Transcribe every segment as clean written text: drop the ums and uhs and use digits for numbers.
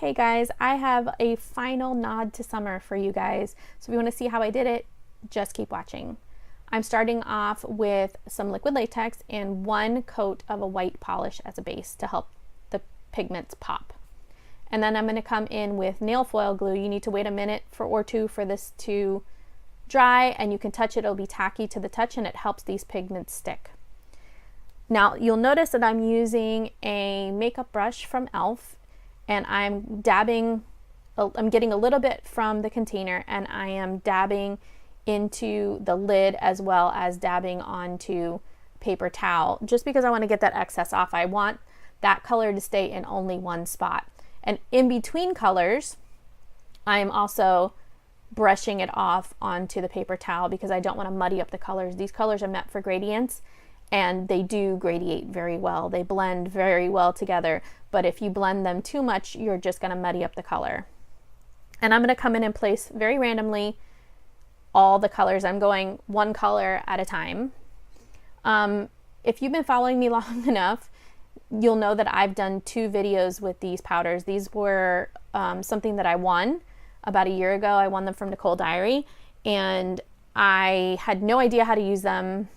Hey guys, I have a final nod to summer for you guys. So if you want to see how I did it, just keep watching. I'm starting off with some liquid latex and one coat of a white polish as a base to help the pigments pop. And then I'm going to come in with nail foil glue. You need to wait a minute or two for this to dry, and you can touch it. It'll be tacky to the touch and it helps these pigments stick. Now you'll notice that I'm using a makeup brush from e.l.f. and I'm getting a little bit from the container and I am dabbing into the lid as well as dabbing onto paper towel, just because I want to get that excess off. I want that color to stay in only one spot. And in between colors, I am also brushing it off onto the paper towel because I don't want to muddy up the colors. These colors are meant for gradients, and they do gradiate very well. They blend very well together, but if you blend them too much, you're just going to muddy up the color. And I'm going to come in and place very randomly all the colors. I'm going one color at a time. If you've been following me long enough, you'll know that I've done 2 videos with these powders. These were something that I won about a year ago. I won them from Nicole Diary, and I had no idea how to use them.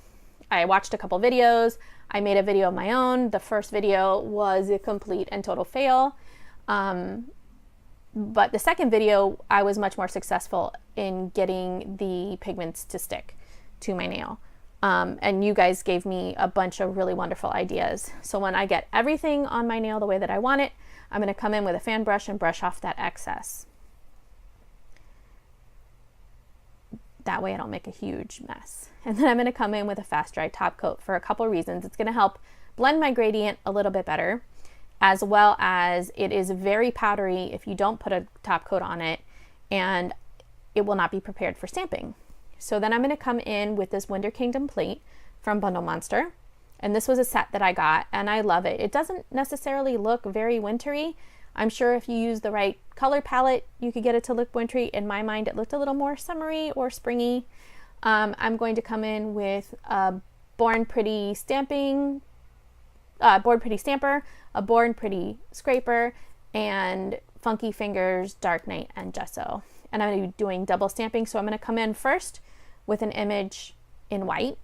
I watched a couple videos. I made a video of my own. The first video was a complete and total fail. But the second video, I was much more successful in getting the pigments to stick to my nail. And you guys gave me a bunch of really wonderful ideas. So when I get everything on my nail the way that I want it, I'm going to come in with a fan brush and brush off that excess. That way I don't make a huge mess. And then I'm going to come in with a fast dry top coat for a couple reasons. It's going to help blend my gradient a little bit better, as well as it is very powdery if you don't put a top coat on it, and it will not be prepared for stamping. So then I'm going to come in with this Winter Kingdom plate from Bundle Monster. And this was a set that I got, and I love it. It doesn't necessarily look very wintry. I'm sure if you use the right color palette, you could get it to look wintry. In my mind, it looked a little more summery or springy. I'm going to come in with a Born Pretty Stamper, a Born Pretty Scraper, and Funky Fingers, Dark Night, and Gesso. And I'm going to be doing double stamping. So I'm going to come in first with an image in white,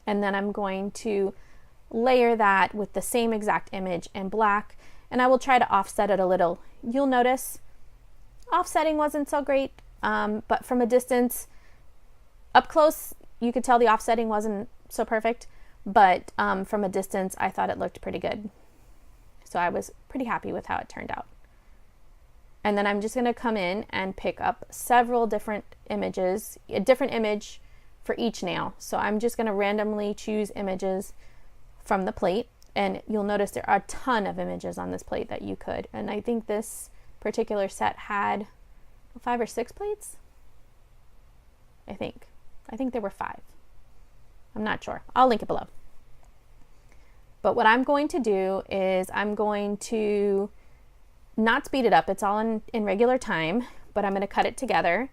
and then I'm going to layer that with the same exact image in black, and I will try to offset it a little. You'll notice offsetting wasn't so great, but from a distance, up close, you could tell the offsetting wasn't so perfect, but from a distance, I thought it looked pretty good. So I was pretty happy with how it turned out. And then I'm just going to come in and pick up several different images, a different image for each nail. So I'm just going to randomly choose images from the plate, and you'll notice there are a ton of images on this plate that you could. And I think this particular set had 5 or 6 plates. I think there were 5. I'm not sure. I'll link it below. But what I'm going to do is I'm going to not speed it up. It's all in regular time, but I'm going to cut it together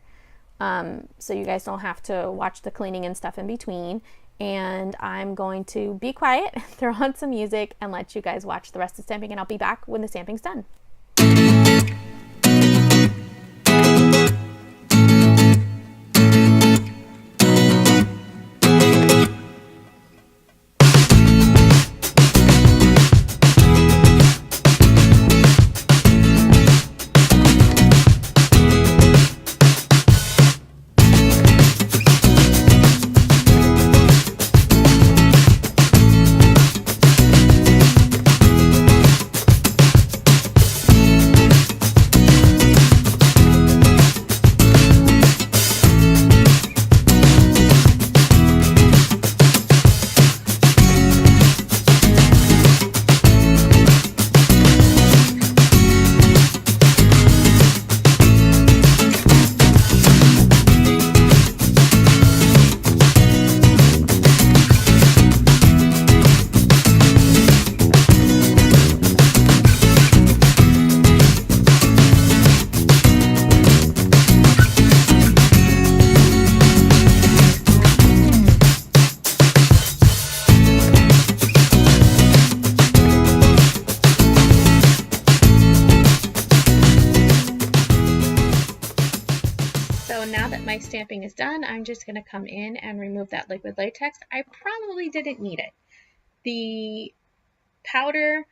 so you guys don't have to watch the cleaning and stuff in between. And I'm going to be quiet, throw on some music, and let you guys watch the rest of the stamping, and I'll be back when the stamping's done. now that my stamping is done, I'm just going to come in and remove that liquid latex. I probably didn't need it. The powder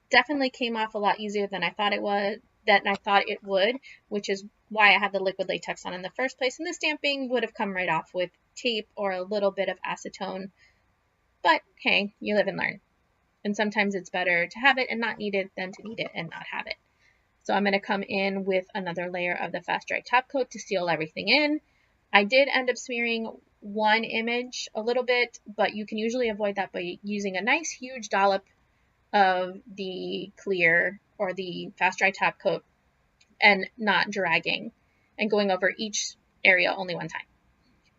definitely came off a lot easier than I thought it would, which is why I had the liquid latex on in the first place. And the stamping would have come right off with tape or a little bit of acetone. But hey, you live and learn. And sometimes it's better to have it and not need it than to need it and not have it. So I'm going to come in with another layer of the fast dry top coat to seal everything in. I did end up smearing one image a little bit, but you can usually avoid that by using a nice huge dollop of the clear or the fast dry top coat and not dragging and going over each area only one time.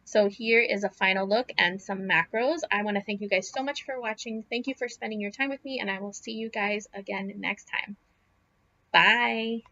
So here is a final look and some macros. I want to thank you guys so much for watching. Thank you for spending your time with me, and I will see you guys again next time. Bye.